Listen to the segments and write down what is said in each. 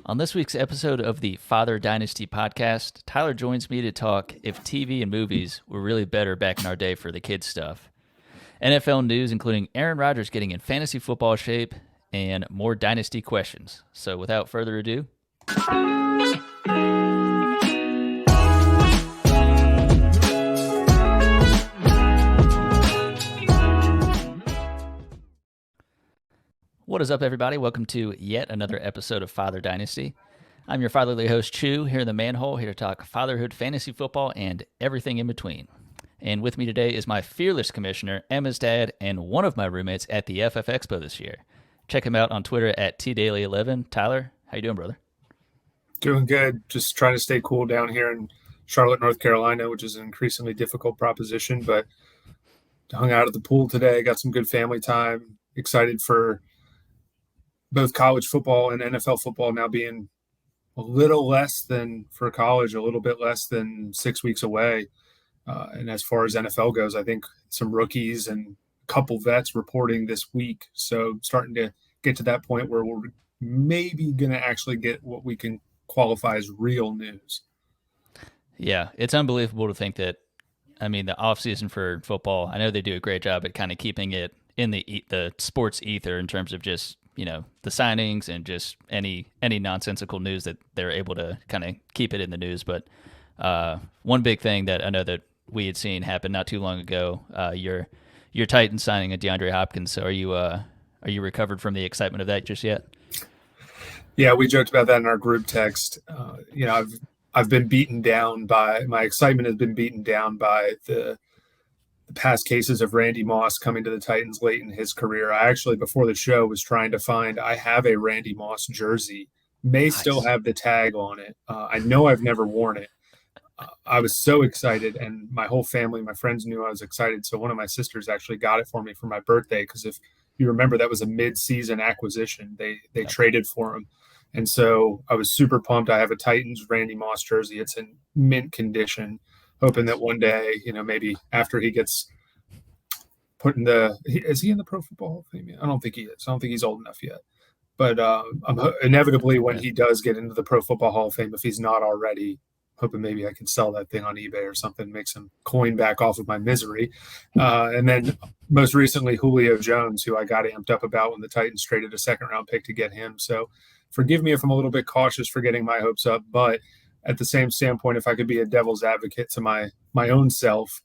On this week's episode of the Father Dynasty Podcast, Tyler joins me to talk if TV and movies were really better back in our day for the kids' stuff. NFL news, including Aaron Rodgers getting in fantasy football shape, and more Dynasty questions. So without further ado, what is up, everybody? Welcome to yet another episode of Father Dynasty. I'm your fatherly host, Chew, here in the manhole, here to talk fatherhood, fantasy football, and everything in between. And with me today is my fearless commissioner, Emma's dad, and one of my roommates at the FF Expo this year. Check him out on Twitter at tdaily11. Tyler, how you doing, brother? Doing good. Just trying to stay cool down here in Charlotte, North Carolina, which is an increasingly difficult proposition, but hung out at the pool today, got some good family time, excited for both college football and NFL football now being a little less than for college, a little bit less than 6 weeks away. And as far as NFL goes, I think some rookies and a couple vets reporting this week. So starting to get to that point where we're maybe going to actually get what we can qualify as real news. Yeah, it's unbelievable to think that, I mean, the offseason for football, I know they do a great job at kind of keeping it in the sports ether in terms of just, you know, the signings and just any nonsensical news that they're able to kind of keep it in the news. But one big thing that I know that we had seen happen not too long ago, your Titans signing a DeAndre Hopkins. So are you recovered from the excitement of that just yet? Yeah, we joked about that in our group text. I've been beaten down by my excitement has been beaten down by the past cases of Randy Moss coming to the Titans late in his career. I actually, before the show, was trying to find, I have a Randy Moss jersey, still have the tag on it. I know I've never worn it. I was so excited, and my whole family, my friends knew I was excited. So one of my sisters actually got it for me for my birthday, because if you remember, that was a mid-season acquisition. They traded for him. And so I was super pumped. I have a Titans Randy Moss jersey. It's in mint condition, hoping that one day, maybe after he gets put in is he in the Pro Football Hall of Fame? I don't think he is. I don't think he's old enough yet. But inevitably, when he does get into the Pro Football Hall of Fame, if he's not already, hoping maybe I can sell that thing on eBay or something, make some coin back off of my misery. And then most recently, Julio Jones, who I got amped up about when the Titans traded a second-round pick to get him. So forgive me if I'm a little bit cautious for getting my hopes up, but at the same standpoint, if I could be a devil's advocate to my own self,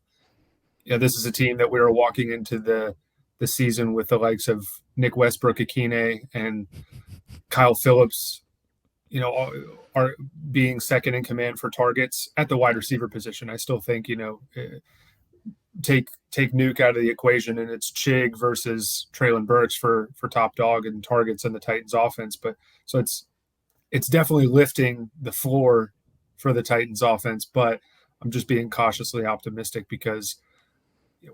this is a team that we were walking into the season with the likes of Nick Westbrook-Ikhine and Kyle Phillips, are being second in command for targets at the wide receiver position. I still think, take Nuke out of the equation and it's Chig versus Treylon Burks for top dog and targets in the Titans offense. But so it's definitely lifting the floor for the Titans offense, but I'm just being cautiously optimistic because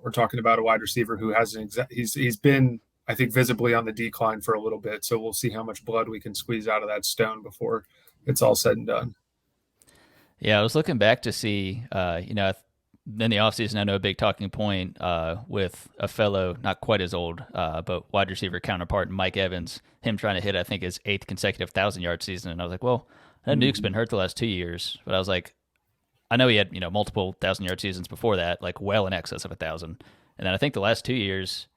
we're talking about a wide receiver who hasn't he's been, I think, visibly on the decline for a little bit. So we'll see how much blood we can squeeze out of that stone before it's all said and done. Yeah, I was looking back to see, in the offseason, I know a big talking point with a fellow, not quite as old, but wide receiver counterpart, Mike Evans, him trying to hit, I think, his 8th consecutive 1,000-yard season. And I was like, well, I know Nuke's been hurt the last 2 years, but I was like, I know he had, multiple 1,000-yard seasons before that, like well in excess of 1,000. And then I think the last 2 years,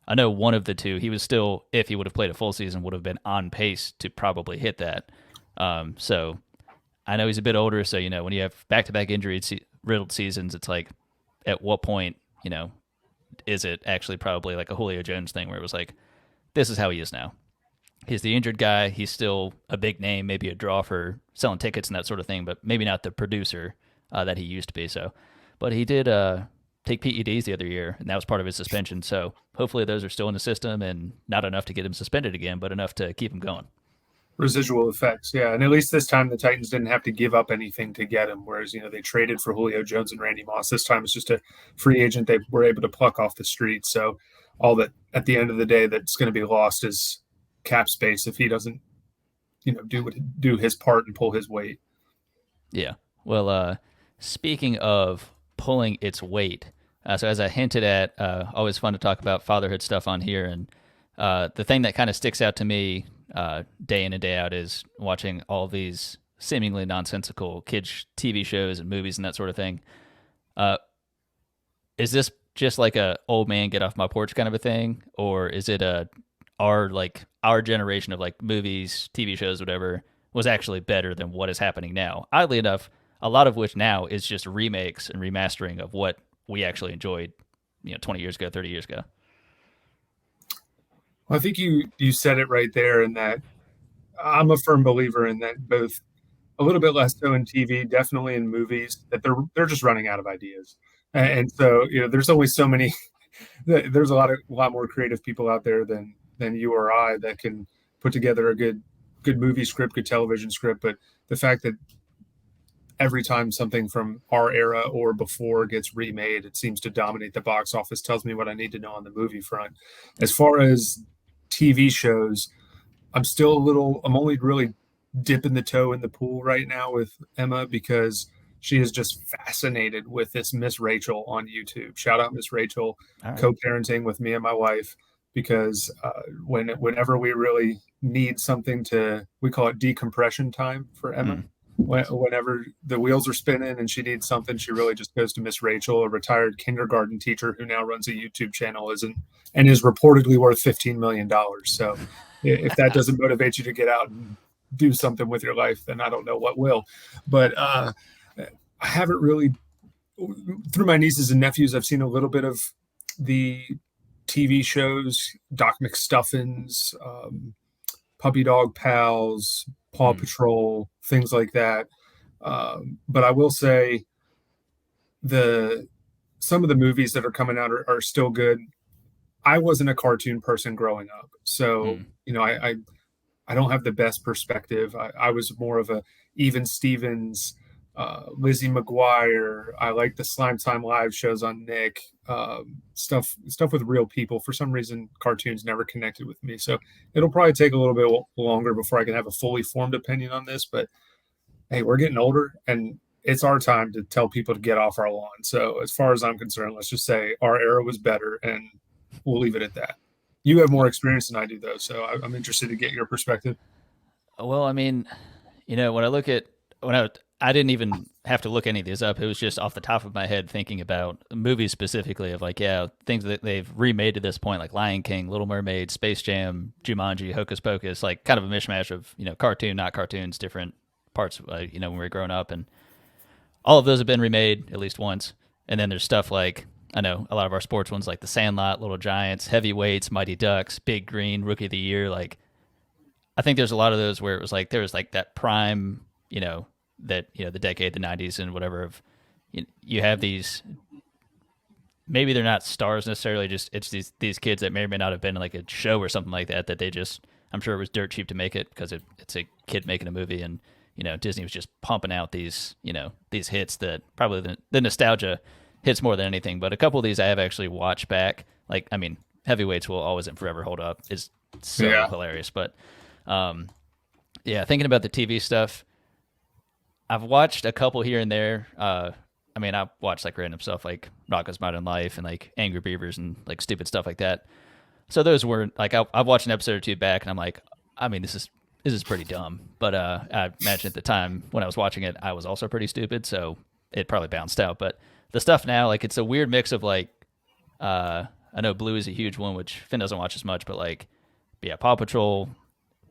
I know one of the two, he was still, if he would have played a full season, would have been on pace to probably hit that. So I know he's a bit older, so, when you have back-to-back injury-riddled seasons, it's like, at what point, is it actually probably like a Julio Jones thing where it was like, this is how he is now. He's the injured guy. He's still a big name, maybe a draw for selling tickets and that sort of thing, but maybe not the producer that he used to be. So, but he did take PEDs the other year, and that was part of his suspension. So hopefully those are still in the system and not enough to get him suspended again, but enough to keep him going. Residual effects, yeah. And at least this time the Titans didn't have to give up anything to get him, whereas, they traded for Julio Jones and Randy Moss. This time it's just a free agent they were able to pluck off the street. So all that at the end of the day that's going to be lost is cap space if he doesn't, do his part and pull his weight. Yeah. Well, speaking of pulling its weight, so as I hinted at, always fun to talk about fatherhood stuff on here. And the thing that kind of sticks out to me day in and day out is watching all these seemingly nonsensical kids TV shows and movies and that sort of thing. Is this just like a old man get off my porch kind of a thing, or is it our generation of like movies, TV shows, whatever, was actually better than what is happening now? Oddly enough, a lot of which now is just remakes and remastering of what we actually enjoyed, 20 years ago, 30 years ago. Well, I think you said it right there, in that I'm a firm believer in that, both a little bit less so in TV, definitely in movies, that they're just running out of ideas. And so, there's only so many. There's a lot more creative people out there than you or I that can put together a good movie script, good television script. But the fact that every time something from our era or before gets remade, it seems to dominate the box office, tells me what I need to know on the movie front. As far as TV shows, I'm only really dipping the toe in the pool right now with Emma, because she is just fascinated with this Miss Rachel on YouTube. Shout out Miss Rachel, right. Co-parenting with me and my wife, because whenever we really need something we call it decompression time for Emma. Whenever the wheels are spinning and she needs something, she really just goes to Miss Rachel, a retired kindergarten teacher who now runs a YouTube channel and is reportedly worth $15 million. So if that doesn't motivate you to get out and do something with your life, then I don't know what will. But I haven't really, through my nieces and nephews, I've seen a little bit of the TV shows, Doc McStuffins, Puppy Dog Pals, Paw Patrol, things like that. But I will say some of the movies that are coming out are still good. I wasn't a cartoon person growing up, so I don't have the best perspective. I was more of a Even Stevens, Lizzie McGuire. I like the Slime Time Live shows on Nick, stuff with real people. For some reason, cartoons never connected with me. So it'll probably take a little bit longer before I can have a fully formed opinion on this. But hey, we're getting older, and it's our time to tell people to get off our lawn. So as far as I'm concerned, let's just say our era was better, and we'll leave it at that. You have more experience than I do, though, so I'm interested to get your perspective. Well, I mean, I didn't even have to look any of these up. It was just off the top of my head thinking about movies specifically of things that they've remade to this point, like Lion King, Little Mermaid, Space Jam, Jumanji, Hocus Pocus, like kind of a mishmash of, cartoon, not cartoons, different parts, when we were growing up. And all of those have been remade at least once. And then there's stuff like, I know a lot of our sports ones, like The Sandlot, Little Giants, Heavyweights, Mighty Ducks, Big Green, Rookie of the Year. Like, I think there's a lot of those where it was like, there was like that prime, the decade, the 90s and whatever of, you have these, maybe they're not stars necessarily, just it's these kids that may or may not have been in like a show or something like that they just, I'm sure it was dirt cheap to make it because it's a kid making a movie, and, Disney was just pumping out these, these hits that probably the nostalgia hits more than anything. But a couple of these I have actually watched back. Like, I mean, Heavyweights will always and forever hold up. It's so hilarious. But thinking about the TV stuff, I've watched a couple here and there. I've watched like random stuff like Rocko's Modern Life and like Angry Beavers and like stupid stuff like that. So those weren't like, I've watched an episode or two back and I'm like, I mean, this is pretty dumb. But I imagine at the time when I was watching it, I was also pretty stupid. So it probably bounced out. But the stuff now, like, it's a weird mix of like, I know Blue is a huge one, which Finn doesn't watch as much, but like, Paw Patrol,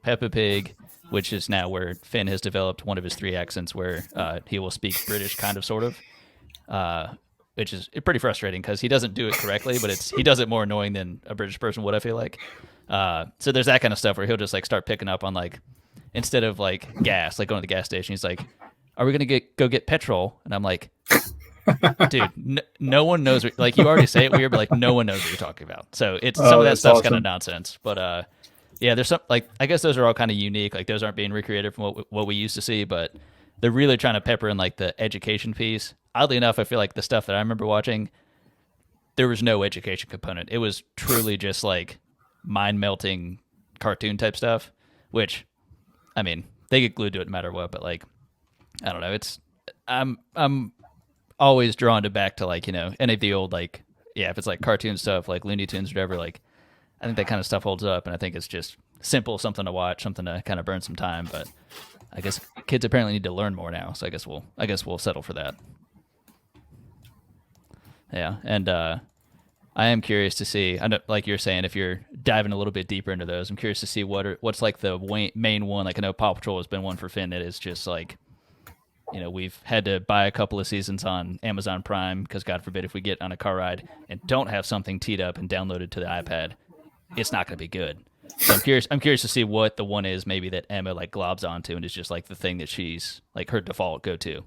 Peppa Pig, which is now where Finn has developed one of his 3 accents where he will speak British kind of, sort of, which is pretty frustrating because he doesn't do it correctly, but he does it more annoying than a British person would, I feel like. So there's that kind of stuff where he'll just like start picking up on like, instead of like gas, like going to the gas station, he's like, are we going to go get petrol? And I'm like, dude, no one knows. Like, you already say it weird, but like no one knows what you're talking about. So it's some of that stuff's awesome. Kind of nonsense. But there's some, like, I guess those are all kind of unique. Like, those aren't being recreated from what we used to see, but they're really trying to pepper in like the education piece. Oddly enough, I feel like the stuff that I remember watching, there was no education component. It was truly just like mind melting cartoon type stuff, which, I mean, they get glued to it no matter what. But like, I don't know. I'm always drawn to back to like, any of the old, like, if it's like cartoon stuff like Looney Tunes or whatever, like, I think that kind of stuff holds up, and I think it's just simple, something to watch, something to kind of burn some time. But I guess kids apparently need to learn more now, so I guess we'll settle for that. Yeah, and I am curious to see. I know, like you're saying, if you're diving a little bit deeper into those, I'm curious to see what's like the main one. Like I know Paw Patrol has been one for Finn that is just like, we've had to buy a couple of seasons on Amazon Prime because God forbid if we get on a car ride and don't have something teed up and downloaded to the iPad, it's not going to be good. So I'm curious to see what the one is maybe that Emma like globs onto and is just like the thing that she's like her default go to.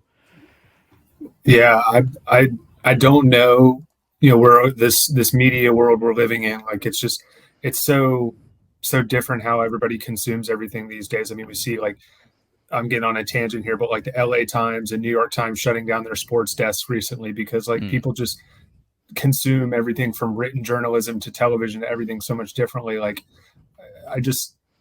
Yeah, I don't know. We're this media world we're living in. Like it's so different how everybody consumes everything these days. I mean, we see like, I'm getting on a tangent here, but like the LA Times and New York Times shutting down their sports desks recently because like people just consume everything from written journalism to television to everything so much differently. Like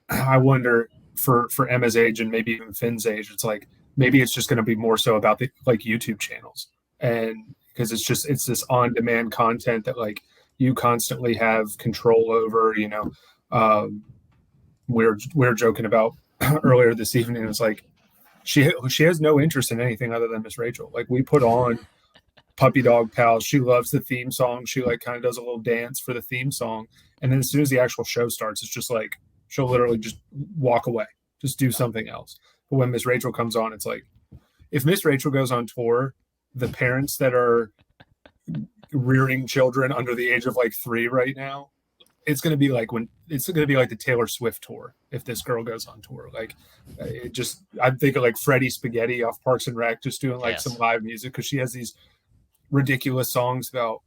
I wonder for Emma's age and maybe even Finn's age, it's like maybe it's just going to be more so about the like YouTube channels, and because it's this on-demand content that like you constantly have control over. We're joking about earlier this evening. It's like she has no interest in anything other than Miss Rachel. Like we put on Puppy Dog Pals. She loves the theme song. She like kind of does a little dance for the theme song, and then as soon as the actual show starts, it's just like she'll literally just walk away, just do something else. But when Miss Rachel comes on, it's like if Miss Rachel goes on tour, the parents that are rearing children under the age of like 3 right now, it's going to be like the Taylor Swift tour. If this girl goes on tour, like I'm thinking like Freddie Spaghetti off Parks and Rec, just doing like some live music. Cause she has these ridiculous songs about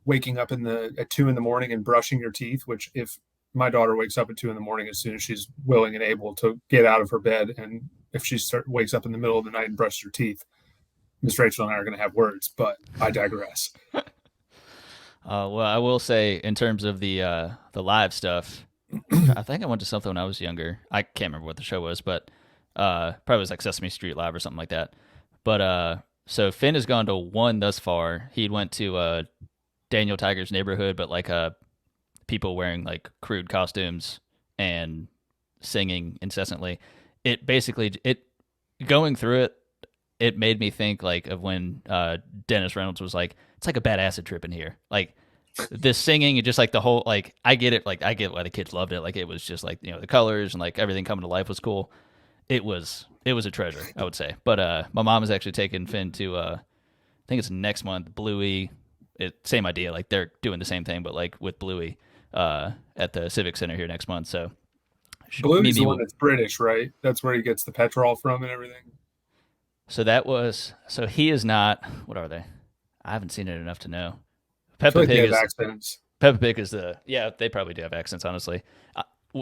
waking up at 2 a.m. and brushing your teeth, which if my daughter wakes up at 2 a.m, as soon as she's willing and able to get out of her bed, and if she wakes up in the middle of the night and brushes her teeth, Miss Rachel and I are going to have words, but I digress. Well, I will say in terms of the live stuff, I think I went to something when I was younger. I can't remember what the show was, but probably was like Sesame Street Live or something like that. But so Finn has gone to one thus far. He went to Daniel Tiger's Neighborhood, but like people wearing like crude costumes and singing incessantly. It basically going through it. It made me think like of when Dennis Reynolds was like, it's like a bad acid trip in here. Like this singing and just like the whole, like, I get it. Like I get why the kids loved it. Like it was just like, the colors and like everything coming to life was cool. It was a treasure, I would say. But my mom has actually taken Finn to, I think it's next month, Bluey. Same idea. Like they're doing the same thing, but like with Bluey at the Civic Center here next month. So Bluey's the one that's British, right? That's where he gets the petrol from and everything. So he is not, what are they? I haven't seen it enough to know. Peppa Pig is they probably do have accents, honestly.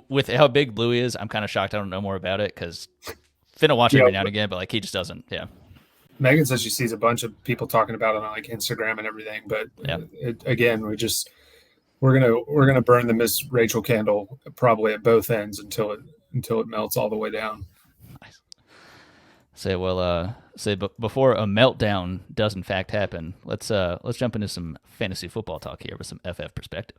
With how big Bluey is, I'm kind of shocked I don't know more about it because Finn will watch it every now and again, but like he just doesn't. Yeah. Megan says she sees a bunch of people talking about it on like Instagram and everything, but again, we're gonna burn the Miss Rachel candle probably at both ends until it melts all the way down. Nice. Before a meltdown does in fact happen, let's jump into some fantasy football talk here with some FF perspective.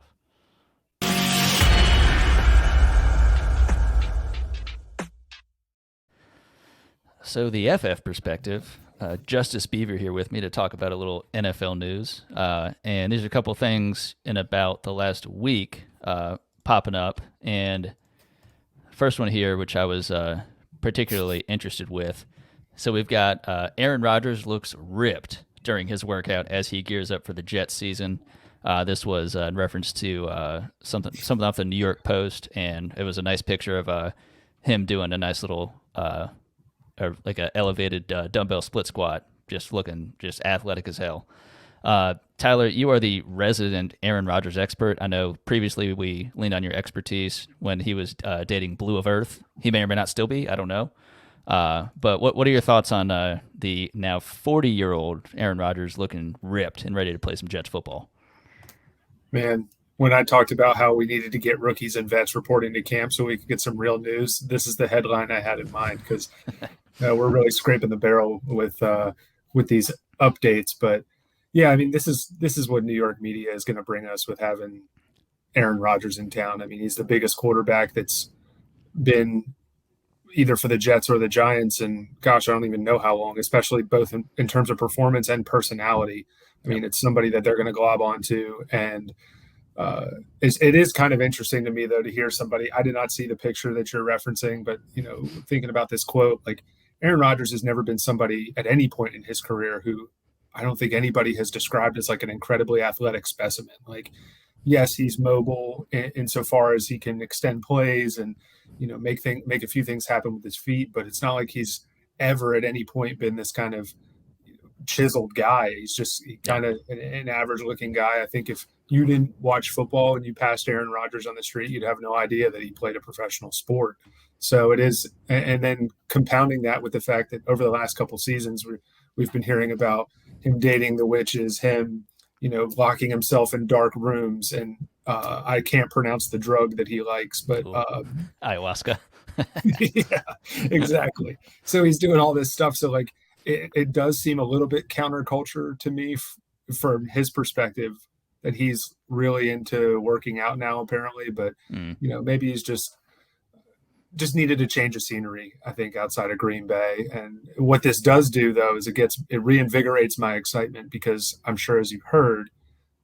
So the FF perspective, Justice Beaver here with me to talk about a little NFL news, and there's a couple things in about the last week popping up, and first one here, which I was particularly interested with. So we've got Aaron Rodgers looks ripped during his workout as he gears up for the Jets season. This was in reference to something off the New York Post, and it was a nice picture of him doing a nice little like a elevated dumbbell split squat, just looking just athletic as hell. Tyler, you are the resident Aaron Rodgers expert. I know previously we leaned on your expertise when he was dating Blue of Earth. He may or may not still be. I don't know. But what are your thoughts on the now 40-year-old Aaron Rodgers looking ripped and ready to play some Jets football? Man, when I talked about how we needed to get rookies and vets reporting to camp so we could get some real news, this is the headline I had in mind because we're really scraping the barrel with these updates. But yeah, I mean, this is what New York media is going to bring us with having Aaron Rodgers in town. I mean, he's the biggest quarterback that's been either for the Jets or the Giants, and gosh, I don't even know how long, especially both in terms of performance and personality. I mean, it's somebody that they're going to glob onto. And it is kind of interesting to me, though, to hear somebody. I did not see the picture that you're referencing, but, thinking about this quote, like Aaron Rodgers has never been somebody at any point in his career who I don't think anybody has described as like an incredibly athletic specimen. Like, yes, he's mobile insofar as he can extend plays and, make a few things happen with his feet, but it's not like he's ever at any point been this kind of chiseled guy. He's just kind of an average looking guy. I think if you didn't watch football and you passed Aaron Rodgers on the street, you'd have no idea that he played a professional sport. So it is. And then compounding that with the fact that over the last couple seasons, we've been hearing about him dating the witches, him, locking himself in dark rooms. And I can't pronounce the drug that he likes, but ayahuasca. Yeah, exactly. So he's doing all this stuff. So like, it does seem a little bit counterculture to me from his perspective that he's really into working out now, apparently. But, maybe he's just needed a change of scenery, I think, outside of Green Bay. And what this does do, though, is it reinvigorates my excitement because I'm sure, as you've heard,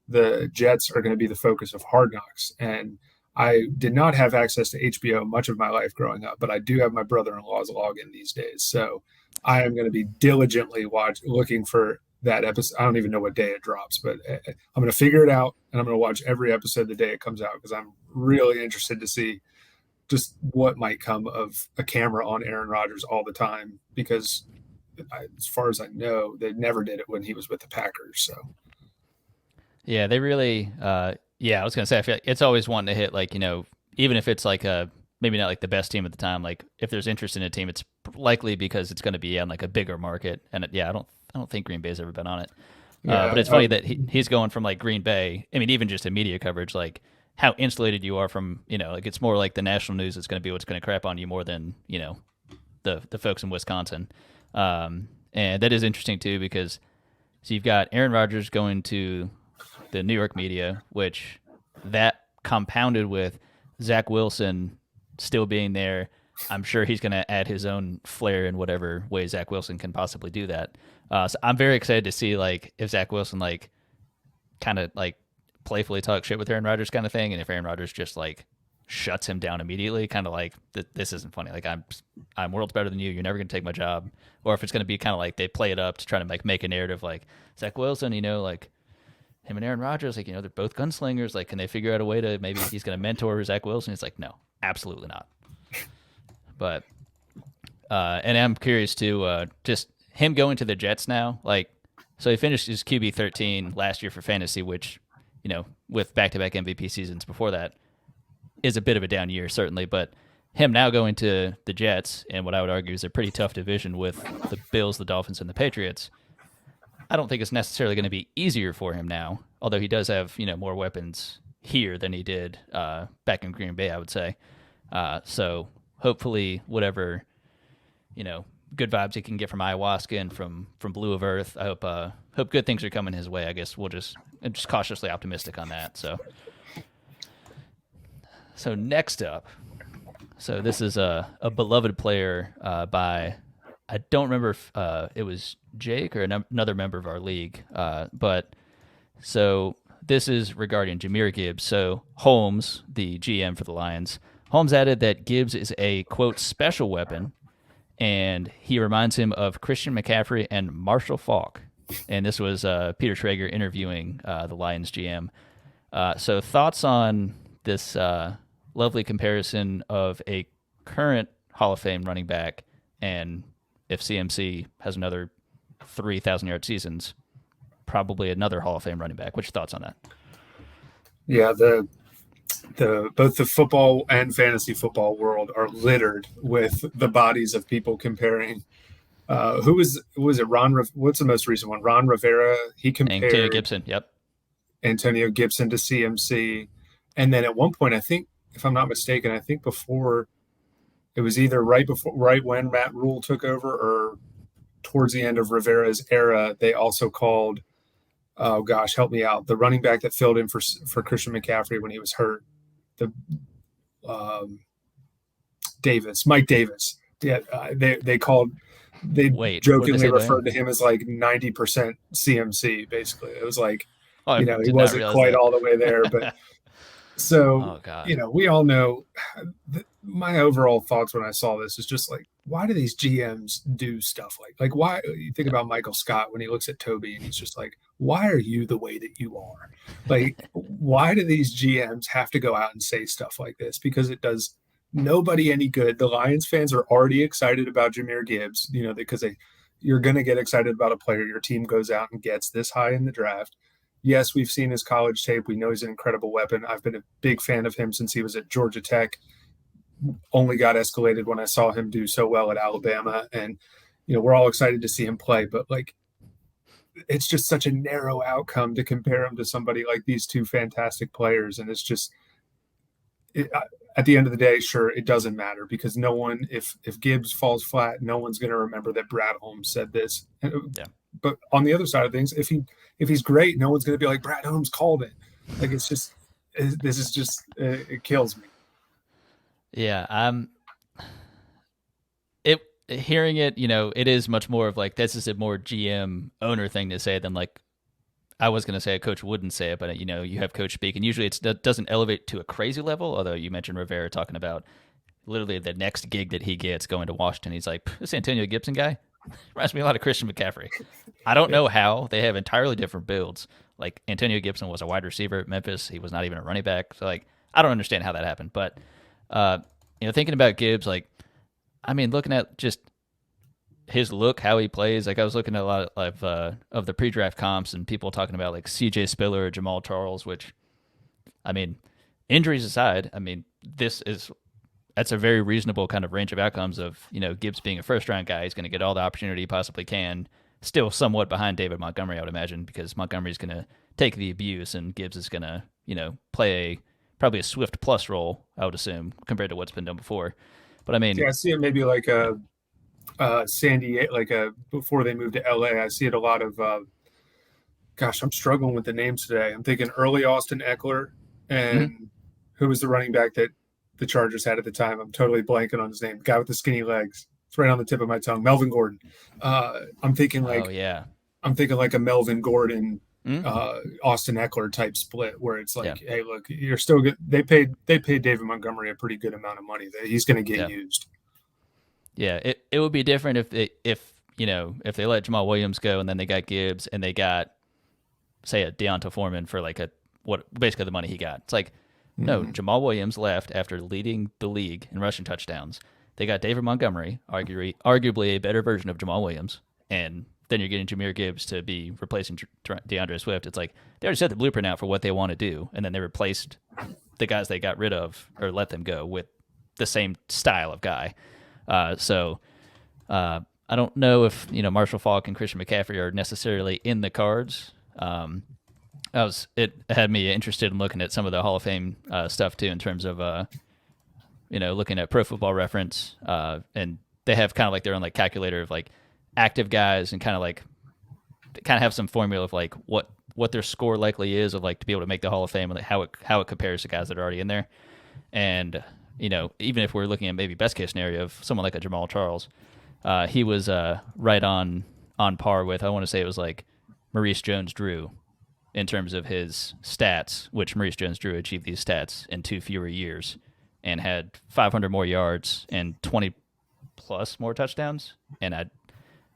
the Jets are going to be the focus of Hard Knocks. And I did not have access to HBO much of my life growing up, but I do have my brother-in-law's login these days. So I am going to be diligently looking for that episode. I don't even know what day it drops, but I'm going to figure it out, and I'm going to watch every episode the day it comes out because I'm really interested to see just what might come of a camera on Aaron Rodgers all the time, because as far as I know, they never did it when he was with the Packers. So yeah, they really, I was going to say, I feel like it's always wanting to hit, like, even if it's like maybe not like the best team at the time, like if there's interest in a team, it's likely because it's going to be on like a bigger market. And I don't think Green Bay's ever been on it. But it's funny that he's going from like Green Bay. I mean, even just in media coverage, like how insulated you are from, like it's more like the national news is going to be what's going to crap on you more than, the folks in Wisconsin. And that is interesting too, because so you've got Aaron Rodgers going to the New York media, which that compounded with Zach Wilson still being there. I'm sure he's going to add his own flair in whatever way Zach Wilson can possibly do that. So I'm very excited to see like if Zach Wilson like kind of like playfully talk shit with Aaron Rodgers kind of thing, and if Aaron Rodgers just like shuts him down immediately, kind of like this isn't funny. Like I'm worlds better than you. You're never going to take my job. Or if it's going to be kind of like they play it up to try to like make a narrative like Zach Wilson, like him and Aaron Rodgers, like, they're both gunslingers. Like, can they figure out a way to maybe he's going to mentor Zach Wilson? It's like, no, absolutely not. But, and I'm curious too, just him going to the Jets now. Like, so he finished his QB 13 last year for fantasy, which, with back-to-back MVP seasons before that is a bit of a down year, certainly. But him now going to the Jets, and what I would argue is a pretty tough division with the Bills, the Dolphins, and the Patriots. I don't think it's necessarily going to be easier for him now, although he does have, more weapons here than he did back in Green Bay, I would say. So hopefully whatever, good vibes he can get from ayahuasca and from Blue of Earth, I hope good things are coming his way. I guess I'm just cautiously optimistic on that. So next up, so this is a beloved player by, I don't remember if it was Jake or another member of our league, but so this is regarding Jahmyr Gibbs. So Holmes, the GM for the Lions, Holmes added that Gibbs is a, quote, special weapon, and he reminds him of Christian McCaffrey and Marshall Faulk. And this was Peter Schrager interviewing the Lions GM. So thoughts on this lovely comparison of a current Hall of Fame running back, and if CMC has another 3,000-yard seasons, probably another Hall of Fame running back. What's your thoughts on that? Yeah, the both the football and fantasy football world are littered with the bodies of people comparing. Who was it? What's the most recent one? Ron Rivera. He compared Antonio Gibson. Yep. Antonio Gibson to CMC, and then at one point, I think, if I'm not mistaken, I think before it was either right when Matt Rule took over or towards the end of Rivera's era, they also called, oh gosh, help me out, the running back that filled in for Christian McCaffrey when he was hurt. Mike Davis. Yeah, they Wait, what did they jokingly say about referred him? to him as like 90% CMC. Basically, it was like, Oh, I he did not wasn't realize quite that. all the way there, but so, Oh God. we all know my overall thoughts when I saw this is just like, why do these GMs do stuff like why you think Yeah. about Michael Scott when he looks at Toby and he's just like, why are you the way that you are? Like, why do these GMs have to go out and say stuff like this? Because it does nobody any good. The Lions fans are already excited about Jahmyr Gibbs, because you're going to get excited about a player your team goes out and gets this high in the draft. Yes, we've seen his college tape. We know he's an incredible weapon. I've been a big fan of him since he was at Georgia Tech. Only got escalated when I saw him do so well at Alabama. And, we're all excited to see him play. But, like, it's just such a narrow outcome to compare him to somebody like these two fantastic players. And it's just at the end of the day, sure, it doesn't matter because no one, if Gibbs falls flat, no one's going to remember that Brad Holmes said this. Yeah. But on the other side of things, if he's great, no one's going to be like, Brad Holmes called it. Like, this is just, it kills me. Yeah, hearing it, it is much more of like, this is a more GM owner thing to say than like, I was going to say a coach wouldn't say it, but you have coach speak, and usually it doesn't elevate to a crazy level. Although you mentioned Rivera talking about literally the next gig that he gets going to Washington. He's like, this Antonio Gibson guy reminds me a lot of Christian McCaffrey. I don't know how they have entirely different builds. Like Antonio Gibson was a wide receiver at Memphis. He was not even a running back. So like, I don't understand how that happened. But thinking about Gibbs, like, I mean, looking at just his look, how he plays, like I was looking at a lot of the pre-draft comps and people talking about like CJ Spiller or Jamal Charles, which, I mean, injuries aside, I mean, that's a very reasonable kind of range of outcomes of, Gibbs being a first-round guy. He's going to get all the opportunity he possibly can, still somewhat behind David Montgomery, I would imagine, because Montgomery's going to take the abuse and Gibbs is going to, play probably a Swift plus role, I would assume, compared to what's been done before. But I mean, yeah, I see it maybe like a San Diego, like before they moved to LA. I see it a lot of. Gosh, I'm struggling with the names today. I'm thinking early Austin Eckler and who was the running back that the Chargers had at the time. I'm totally blanking on his name. Guy with the skinny legs. It's right on the tip of my tongue. Melvin Gordon. I'm thinking like. Oh yeah. I'm thinking like a Melvin Gordon. Austin Eckler type split where it's like, hey, look, you're still good. They paid David Montgomery a pretty good amount of money that he's going to get used. Yeah, it would be different if they let Jamal Williams go and then they got Gibbs and they got, say, a Deonta Foreman for like basically the money he got. It's like, no, Jamal Williams left after leading the league in rushing touchdowns. They got David Montgomery, arguably a better version of Jamal Williams, and then you're getting Jahmyr Gibbs to be replacing DeAndre Swift. It's like they already set the blueprint out for what they want to do, and then they replaced the guys they got rid of or let them go with the same style of guy. So I don't know if Marshall Faulk and Christian McCaffrey are necessarily in the cards. It had me interested in looking at some of the Hall of Fame stuff too, in terms of looking at Pro Football Reference, and they have kind of like their own like calculator of like active guys and kind of have some formula of like what their score likely is of like to be able to make the Hall of Fame and like how it compares to guys that are already in there. And even if we're looking at maybe best case scenario of someone like a Jamal Charles, he was right on par with, I want to say it was like Maurice Jones-Drew in terms of his stats, which Maurice Jones-Drew achieved these stats in 2 fewer years and had 500 more yards and 20 plus more touchdowns. And I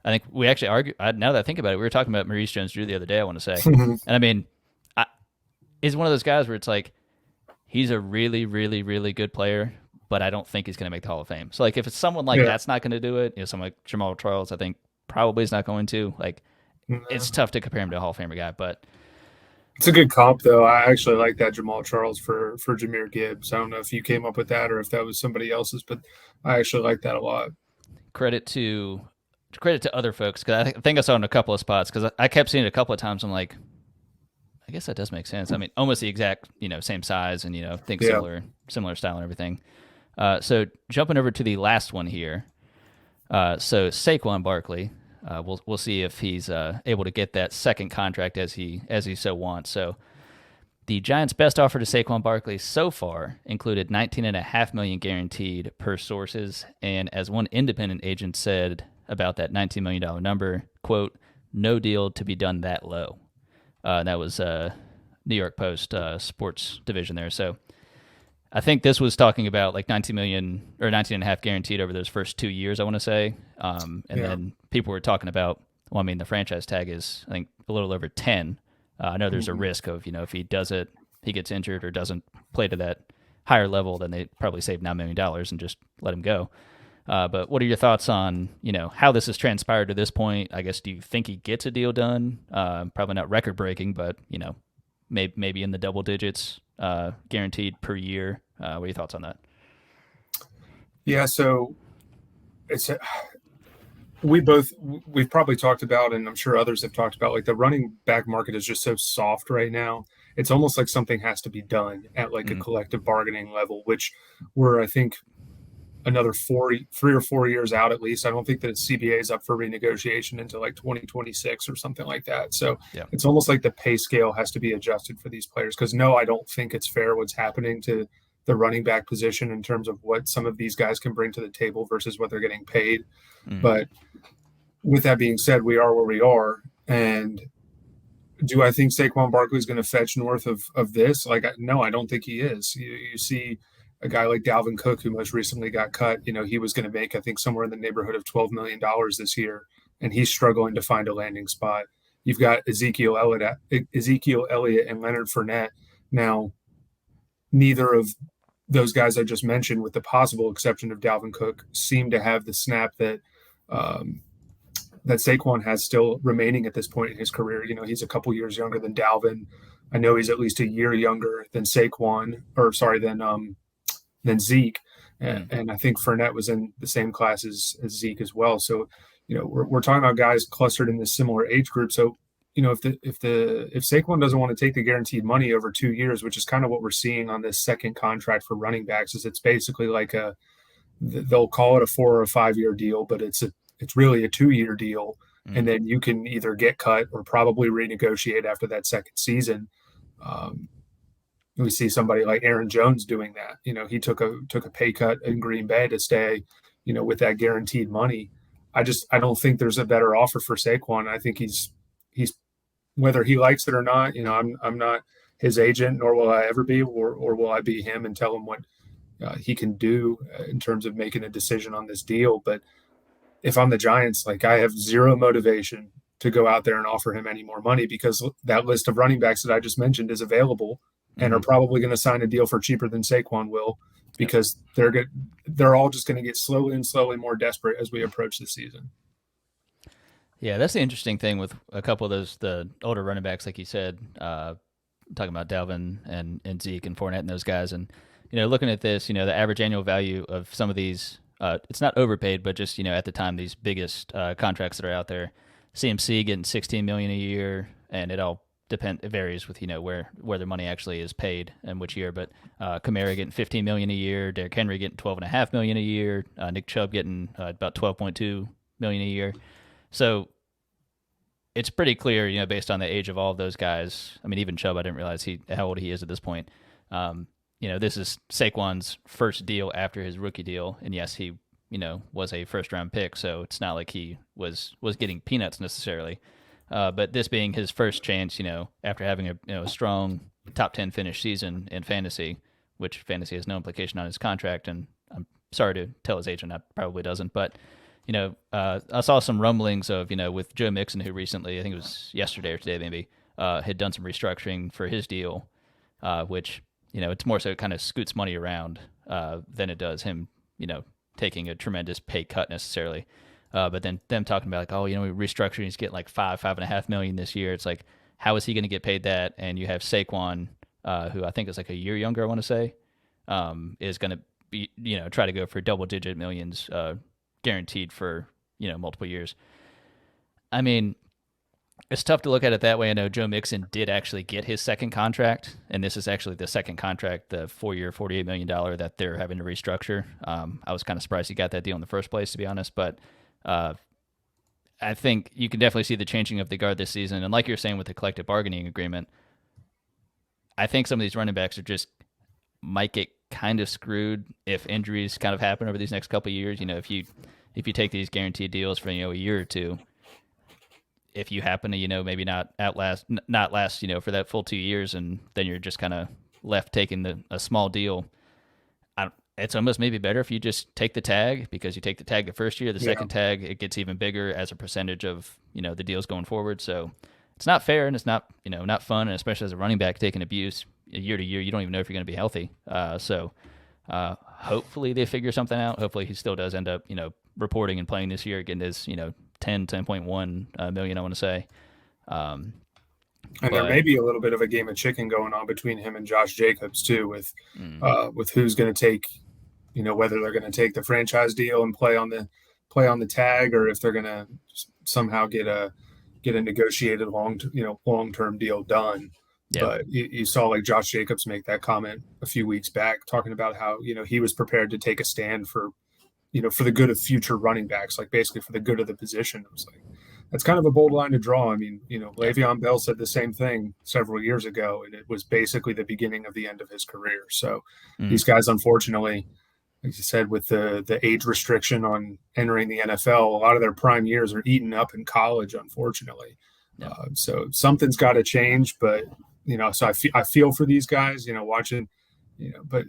think we actually argue. Now that I think about it, we were talking about Maurice Jones-Drew the other day, I want to say. And I mean, he's one of those guys where it's like, he's a really, really, really good player, but I don't think he's going to make the Hall of Fame. So, like, if it's someone like that's not going to do it, someone like Jamal Charles, I think probably is not going to. Like, it's tough to compare him to a Hall of Famer guy, but it's a good comp, though. I actually like that Jamal Charles for Jahmyr Gibbs. I don't know if you came up with that or if that was somebody else's, but I actually like that a lot. Credit to other folks, because I think I saw it in a couple of spots, because I kept seeing it a couple of times. I'm like, I guess that does make sense. I mean, almost the exact, same size and, think similar style and everything. So jumping over to the last one here. So Saquon Barkley, we'll see if he's able to get that second contract as he so wants. So The Giants' best offer to Saquon Barkley so far included $19.5 million guaranteed per sources, and as one independent agent said about that $19 million number, quote, "No deal to be done that low." That was New York Post sports division there. So I think this was talking about like 19 million or 19 and a half guaranteed over those first 2 years, I want to say. Then people were talking about, well, I mean, the franchise tag is, I think, a little over 10. I know there's a risk of, if he does it, he gets injured or doesn't play to that higher level, then they probably save $9 million and just let him go. But what are your thoughts on, how this has transpired to this point? I guess, do you think he gets a deal done? Probably not record breaking, but, maybe in the double digits guaranteed per year. What are your thoughts on that? Yeah, so we've probably talked about, and I'm sure others have talked about, like the running back market is just so soft right now. It's almost like something has to be done at like a collective bargaining level, which we're, I think, another 3 or 4 years out at least. I don't think that CBA is up for renegotiation until like 2026 or something like that. So It's almost like the pay scale has to be adjusted for these players, because no, I don't think it's fair what's happening to the running back position in terms of what some of these guys can bring to the table versus what they're getting paid. But with that being said, we are where we are. And do I think Saquon Barkley is going to fetch north of this? No, I don't think he is. You see a guy like Dalvin Cook, who most recently got cut, he was going to make, I think, somewhere in the neighborhood of $12 million this year, and he's struggling to find a landing spot. You've got Ezekiel Elliott and Leonard Fournette. Now, neither of those guys I just mentioned, with the possible exception of Dalvin Cook, seem to have the snap that that Saquon has still remaining at this point in his career. He's a couple years younger than Dalvin. I know he's at least a year younger than than Zeke. And I think Fournette was in the same class as Zeke as well. So, we're talking about guys clustered in this similar age group. So, if Saquon doesn't want to take the guaranteed money over 2 years, which is kind of what we're seeing on this second contract for running backs, is it's basically like they'll call it a 4 or 5 year deal, but it's really a 2-year deal. And then you can either get cut or probably renegotiate after that second season. We see somebody like Aaron Jones doing that. He took a pay cut in Green Bay to stay, with that guaranteed money. I don't think there's a better offer for Saquon. I think he's whether he likes it or not. I'm not his agent, nor will I ever be, or will I be him and tell him what he can do in terms of making a decision on this deal. But if I'm the Giants, I have zero motivation to go out there and offer him any more money, because that list of running backs that I just mentioned is available and are probably going to sign a deal for cheaper than Saquon will, because they're all just going to get slowly more desperate as we approach the season. Yeah, that's the interesting thing with a couple of the older running backs, like you said, talking about Dalvin and Zeke and Fournette and those guys. And, looking at this, the average annual value of some of these, it's not overpaid, but just, at the time, these biggest contracts that are out there, CMC getting $16 million a year, and it varies with, where their money actually is paid and which year. But Kamara getting $15 million a year, Derrick Henry getting $12.5 million a year, Nick Chubb getting about $12.2 million a year. So it's pretty clear, based on the age of all of those guys. I mean, even Chubb, I didn't realize how old he is at this point. This is Saquon's first deal after his rookie deal, and yes, he was a first round pick, so it's not like he was getting peanuts necessarily. But this being his first chance, after having a strong top 10 finish season in fantasy, which fantasy has no implication on his contract, and I'm sorry to tell his agent that probably doesn't, but I saw some rumblings of, with Joe Mixon, who recently, I think it was yesterday or today maybe, had done some restructuring for his deal, which, it's more so it kind of scoots money around than it does him, taking a tremendous pay cut necessarily. But then them talking about we restructuring, he's getting like $5.5 million this year. It's like, how is he going to get paid that? And you have Saquon, who I think is like a year younger, I want to say, is going to be, try to go for double-digit millions guaranteed for, multiple years. I mean, it's tough to look at it that way. I know Joe Mixon did actually get his second contract, and this is actually the second contract, the 4-year, $48 million that they're having to restructure. I was kind of surprised he got that deal in the first place, to be honest, but I think you can definitely see the changing of the guard this season. And like you're saying with the collective bargaining agreement, I think some of these running backs might get kind of screwed if injuries kind of happen over these next couple of years. If you take these guaranteed deals for a year or two, if you happen to maybe not last for that full 2 years, and then you're just kind of left taking a small deal. It's almost maybe better if you just take the tag, because you take the tag the first year, the second tag, it gets even bigger as a percentage of, the deals going forward. So it's not fair, and it's not, not fun. And especially as a running back taking abuse year to year, you don't even know if you're going to be healthy. So hopefully they figure something out. Hopefully he still does end up, reporting and playing this year, getting his, 10.1 million, I want to say. And there may be a little bit of a game of chicken going on between him and Josh Jacobs too, with who's going to take, whether they're going to take the franchise deal and play on the tag, or if they're going to somehow get a negotiated long-term deal done. Yeah. But you saw like Josh Jacobs make that comment a few weeks back, talking about how he was prepared to take a stand for the good of future running backs, like basically for the good of the position. It was like, that's kind of a bold line to draw. I mean, Le'Veon Bell said the same thing several years ago, and it was basically the beginning of the end of his career. So these guys, unfortunately, like you said, with the age restriction on entering the NFL, a lot of their prime years are eaten up in college, unfortunately. Yeah. So something's got to change, but, so I feel for these guys, watching, but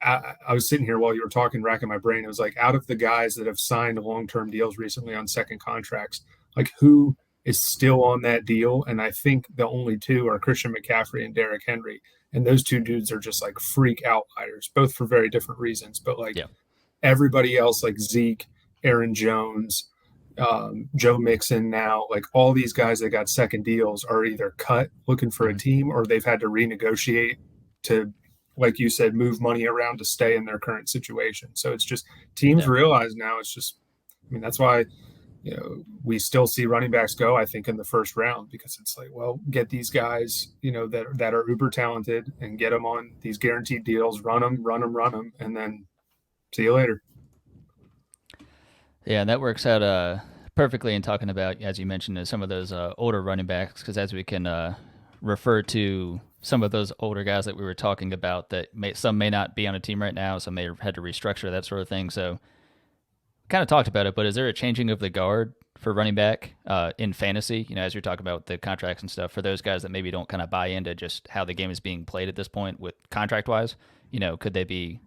I was sitting here while you were talking, racking my brain. It was like, out of the guys that have signed long-term deals recently on second contracts, like who is still on that deal? And I think the only two are Christian McCaffrey and Derrick Henry. And those two dudes are just like freak outliers, both for very different reasons. But everybody else, like Zeke, Aaron Jones, Joe Mixon now, like all these guys that got second deals are either cut looking for a team, or they've had to renegotiate to, like you said, move money around to stay in their current situation. So it's just teams realize now it's just, that's why we still see running backs go, I think, in the first round, because it's like, well, get these guys, that are uber talented and get them on these guaranteed deals, run them, and then see you later. Yeah, and that works out perfectly in talking about, as you mentioned, some of those older running backs, because as we can refer to some of those older guys that we were talking about, that some may not be on a team right now, some may have had to restructure, that sort of thing. So kind of talked about it, but is there a changing of the guard for running back in fantasy? As you're talking about the contracts and stuff, for those guys that maybe don't kind of buy into just how the game is being played at this point with contract wise, could they be,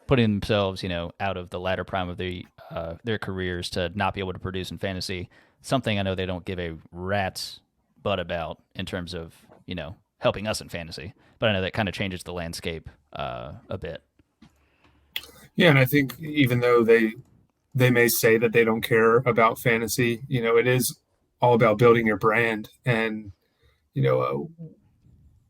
putting themselves, out of the latter prime of their careers to not be able to produce in fantasy? Something I know they don't give a rat's butt about in terms of, helping us in fantasy, but I know that kind of changes the landscape a bit. Yeah, and I think even though they may say that they don't care about fantasy, it is all about building your brand. And,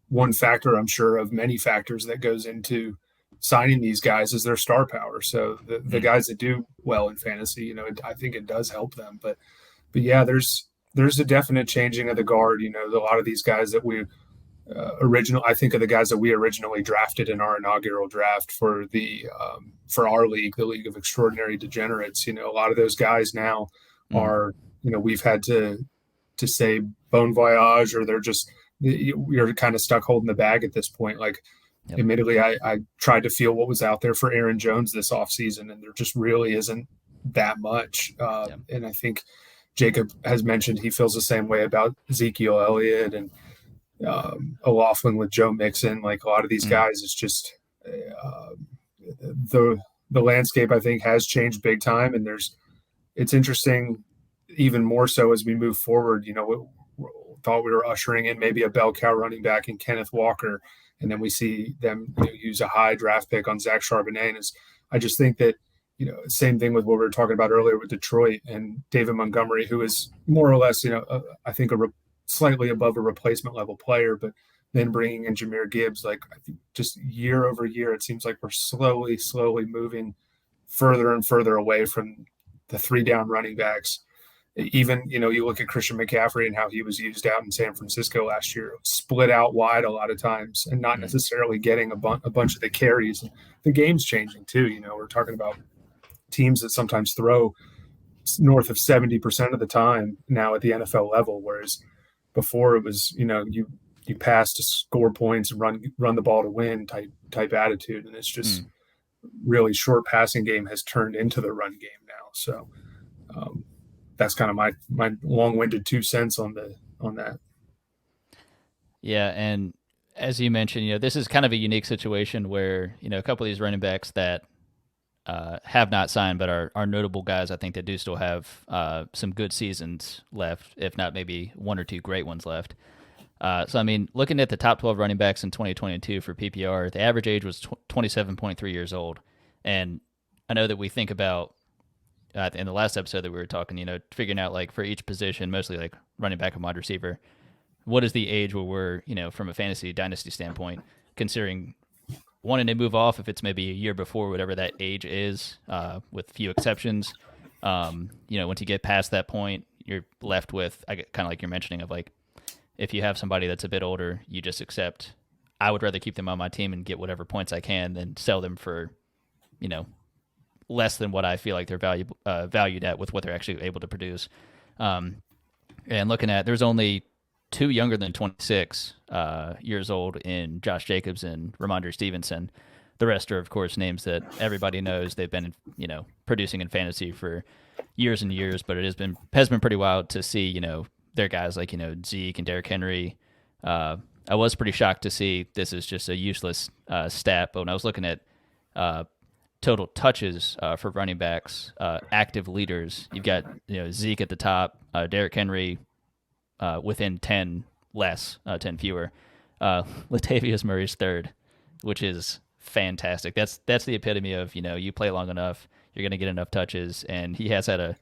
one factor, I'm sure, of many factors that goes into signing these guys is their star power. So the guys that do well in fantasy, I think it does help them. But yeah, there's a definite changing of the guard. A lot of these guys that we I think of the guys that we originally drafted in our inaugural draft for our league, the League of Extraordinary Degenerates. A lot of those guys now are, we've had to say bon voyage, or you're kind of stuck holding the bag at this point. Like, admittedly, I tried to feel what was out there for Aaron Jones this offseason, and there just really isn't that much. And I think Jacob has mentioned he feels the same way about Ezekiel Elliott and O'Laughlin with Joe Mixon. Like, a lot of these guys, it's just the landscape, I think, has changed big time, and it's interesting even more so as we move forward. We thought we were ushering in maybe a bell cow running back in Kenneth Walker, and then we see them use a high draft pick on Zach Charbonnet. And I just think that same thing with what we were talking about earlier with Detroit and David Montgomery, who is more or less I think slightly above a replacement level player, but then bringing in Jahmyr Gibbs, like, I think just year over year, it seems like we're slowly moving further and further away from the 3-down running backs. Even, you look at Christian McCaffrey and how he was used out in San Francisco last year, split out wide a lot of times and not necessarily getting a bunch of the carries. The game's changing too. We're talking about teams that sometimes throw north of 70% of the time now at the NFL level, whereas before it was, you pass to score points and run the ball to win type attitude. And it's just really short passing game has turned into the run game now. So that's kind of my long-winded 2 cents on that. Yeah, and as you mentioned, this is kind of a unique situation where a couple of these running backs that have not signed but are notable guys, I think, that do still have some good seasons left, if not maybe 1 or 2 great ones left. So, I mean, looking at the top 12 running backs in 2022 for PPR, the average age was 27.3 years old. And I know that we think about, in the last episode that we were talking, figuring out, like, for each position, mostly like running back and wide receiver, what is the age where we're, from a fantasy dynasty standpoint, considering wanting to move off if it's maybe a year before whatever that age is, with few exceptions. Once you get past that point, you're left with, kind of like you're mentioning, of like, if you have somebody that's a bit older, you just accept, I would rather keep them on my team and get whatever points I can than sell them for, less than what I feel like they're valued at with what they're actually able to produce. And looking at, there's only 2 younger than 26 years old in Josh Jacobs and Ramondre Stevenson. The rest are, of course, names that everybody knows. They've been, producing in fantasy for years and years, but it has been pretty wild to see, their guys like, Zeke and Derrick Henry. I was pretty shocked to see this is just a useless stat, but when I was looking at total touches for running backs, active leaders, you've got Zeke at the top, Derrick Henry within 10 less, 10 fewer. Latavius Murray's third, which is fantastic. That's the epitome of, you play long enough, you're going to get enough touches, and he has had a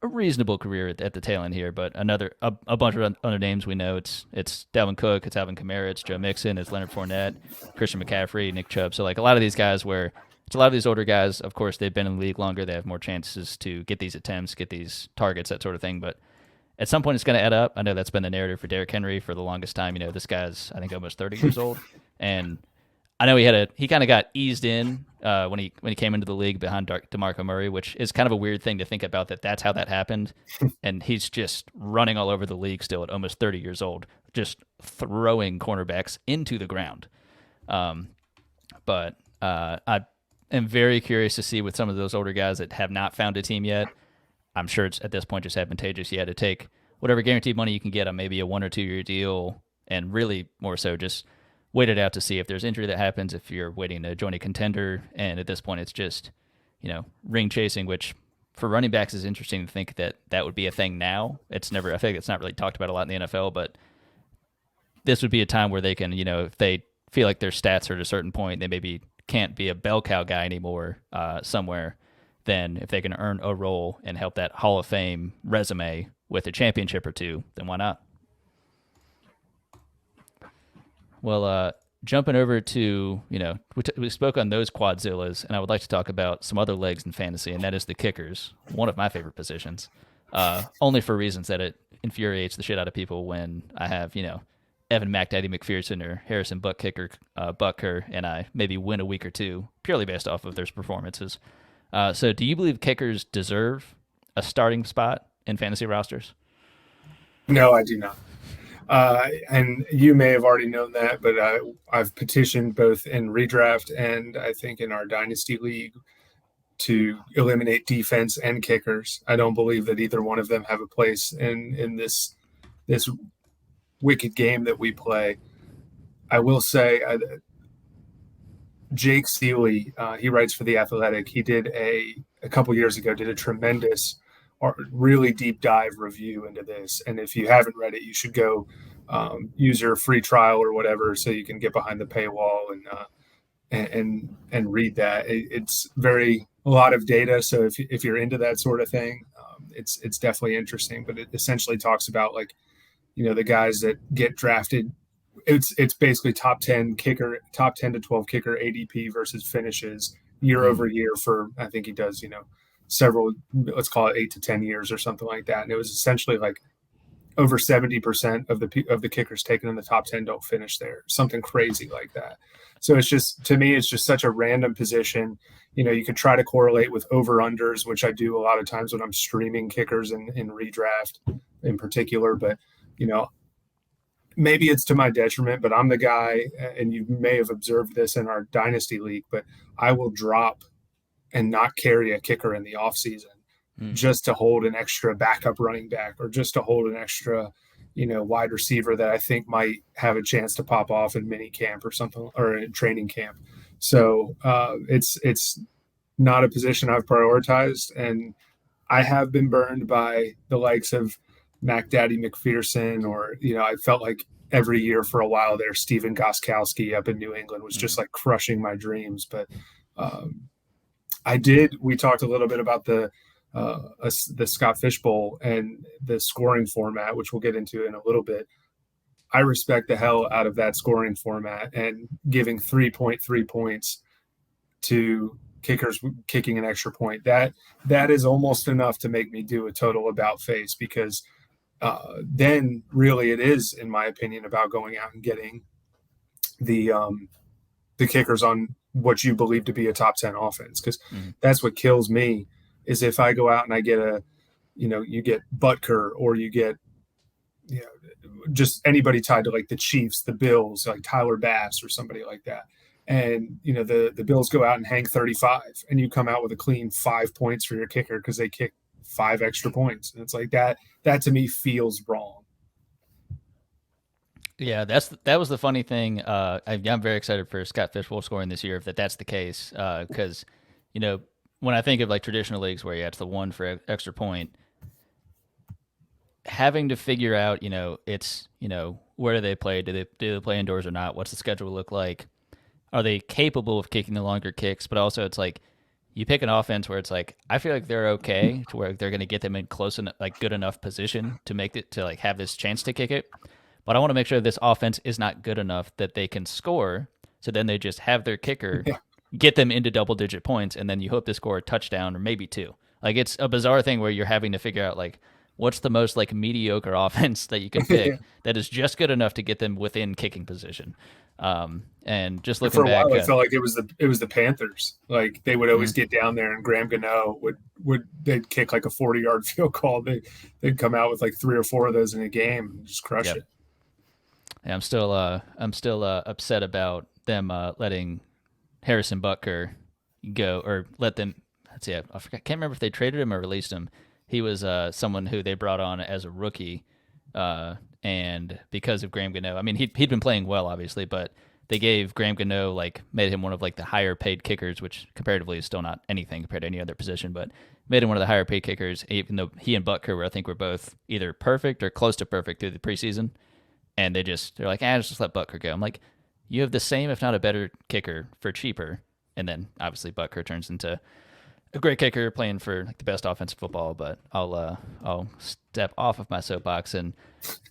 reasonable career at the tail end here, but a bunch of other names we know. It's Dalvin Cook, it's Alvin Kamara, it's Joe Mixon, it's Leonard Fournette, Christian McCaffrey, Nick Chubb. So like a lot of these guys where it's a lot of these older guys, of course, they've been in the league longer, they have more chances to get these attempts, get these targets, that sort of thing, but at some point it's going to add up. I know that's been the narrative for Derrick Henry for the longest time. This guy's, I think, almost 30 years old, and I know he kind of got eased in when he came into the league behind DeMarco Murray, which is kind of a weird thing to think about, that's how that happened. And he's just running all over the league still at almost 30 years old, just throwing cornerbacks into the ground. But I am very curious to see with some of those older guys that have not found a team yet. I'm sure it's at this point just advantageous. You had to take whatever guaranteed money you can get on maybe a 1 or 2 year deal, and really more so just wait it out to see if there's injury that happens, if you're waiting to join a contender. And at this point, it's just, ring chasing, which for running backs is interesting to think that would be a thing now. I think it's not really talked about a lot in the NFL, but this would be a time where they can, if they feel like their stats are at a certain point, they maybe can't be a bell cow guy anymore somewhere, then if they can earn a role and help that Hall of Fame resume with a championship or 2, then why not? Well, jumping over to, we spoke on those quadzillas, and I would like to talk about some other legs in fantasy, and that is the kickers, one of my favorite positions, only for reasons that it infuriates the shit out of people when I have, Evan McDaddy McPherson or Harrison Butker, and I maybe win a week or 2 purely based off of their performances. So do you believe kickers deserve a starting spot in fantasy rosters? No, I do not. And you may have already known that, but I've petitioned both in redraft and I think in our dynasty league to eliminate defense and kickers. I don't believe that either one of them have a place in this wicked game that we play. I will say, Jake Seeley, he writes for The Athletic. He did a couple years ago, did a tremendous, really deep dive review into this. And if you haven't read it, you should go use your free trial or whatever, so you can get behind the paywall and read that. It's a lot of data. So if you're into that sort of thing, it's definitely interesting. But it essentially talks about the guys that get drafted. It's basically top 10 to 12 kicker ADP versus finishes year over year for, I think he does, several, let's call it 8 to 10 years or something like that. And it was essentially over 70% of the kickers taken in the top 10 don't finish there, something crazy like that. So it's just, to me, it's just such a random position. You could try to correlate with over-unders, which I do a lot of times when I'm streaming kickers in redraft in particular. But, maybe it's to my detriment, but I'm the guy, and you may have observed this in our dynasty league, but I will drop and not carry a kicker in the off season just to hold an extra backup running back or just to hold an extra, wide receiver that I think might have a chance to pop off in mini camp or something, or in training camp. So it's not a position I've prioritized, and I have been burned by the likes of Mac Daddy McPherson, or I felt like every year for a while there, Steven Gostkowski up in New England was just like crushing my dreams. But we talked a little bit about the Scott Fish Bowl and the scoring format, which we'll get into in a little bit. I respect the hell out of that scoring format, and giving 3.3 points to kickers kicking an extra point. That is almost enough to make me do a total about face, because then really it is, in my opinion, about going out and getting the kickers on what you believe to be a top 10 offense. Because that's what kills me, is if I go out and I get you get Butker, or you get, just anybody tied to like the Chiefs, the Bills, like Tyler Bass or somebody like that. And, the Bills go out and hang 35, and you come out with a clean 5 points for your kicker because they kick 5 extra points. And it's like that to me feels wrong. Yeah, that was the funny thing. I'm very excited for Scott Fish Bowl scoring this year, if that's the case. Because, when I think of like traditional leagues where it's the one for extra point, having to figure out, it's, where do they play? Do they play indoors or not? What's the schedule look like? Are they capable of kicking the longer kicks? But also it's like, you pick an offense where it's like, I feel like they're okay to where they're going to get them in close enough, like good enough position to make it, to like have this chance to kick it. But I want to make sure this offense is not good enough that they can score. So then they just have their kicker get them into double digit points, and then you hope to score a touchdown or maybe 2. Like, it's a bizarre thing where you're having to figure out like, what's the most like mediocre offense that you can pick that is just good enough to get them within kicking position. And just looking for a back, while, I felt like it was the Panthers. Like, they would always get down there, and Graham Gano they'd kick like a 40-yard field goal. They'd come out with like 3 or 4 of those in a game and just crush it. Yeah, I'm still upset about them letting Harrison Butker go, or let them. Let's see, I can't remember if they traded him or released him. He was someone who they brought on as a rookie, and because of Graham Gano, I mean, he'd been playing well, obviously, but they gave Graham Gano, like, made him one of like the higher paid kickers, which comparatively is still not anything compared to any other position, but made him one of the higher paid kickers, even though he and Butker were both either perfect or close to perfect through the preseason. And they're like, just let Butker go. I'm like, you have the same, if not a better kicker for cheaper. And then obviously Butker turns into a great kicker playing for like the best offensive football. But I'll step off of my soapbox and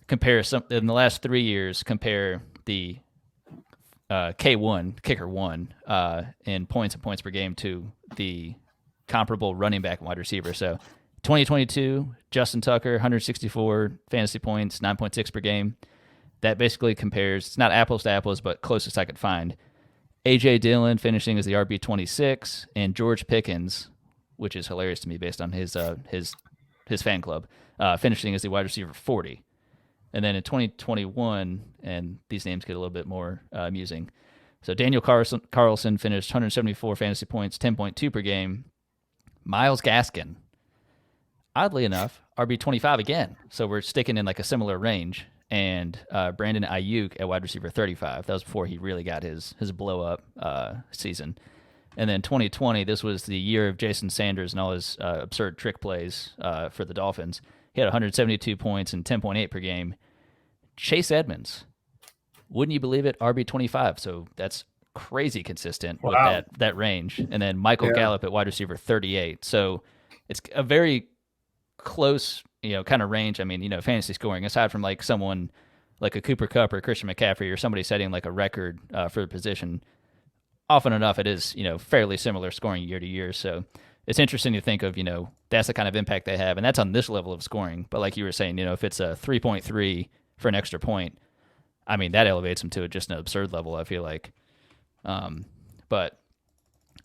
compare in the last 3 years, compare the K1 kicker 1 in points and points per game to the comparable running back and wide receiver. So 2022, Justin Tucker, 164 fantasy points, 9.6 per game. That basically compares, it's not apples to apples, but closest I could find. A.J. Dillon finishing as the RB26, and George Pickens, which is hilarious to me based on his fan club, finishing as the wide receiver 40. And then in 2021, and these names get a little bit more amusing. So Daniel Carlson finished 174 fantasy points, 10.2 per game. Myles Gaskin, oddly enough, RB25 again. So we're sticking in like a similar range. And Brandon Ayuk at wide receiver 35. That was before he really got his blow-up season. And then 2020, this was the year of Jason Sanders and all his absurd trick plays for the Dolphins. He had 172 points and 10.8 per game. Chase Edmonds, wouldn't you believe it, RB25. So that's crazy consistent with that range. And then Michael Gallup at wide receiver 38. So it's a very close kind of range. I mean, fantasy scoring, aside from like someone like a Cooper Kupp or Christian McCaffrey or somebody setting like a record for the position, often enough it is, fairly similar scoring year to year. So it's interesting to think of, that's the kind of impact they have. And that's on this level of scoring. But like you were saying, if it's a 3.3 for an extra point, I mean, that elevates them to just an absurd level, I feel like. But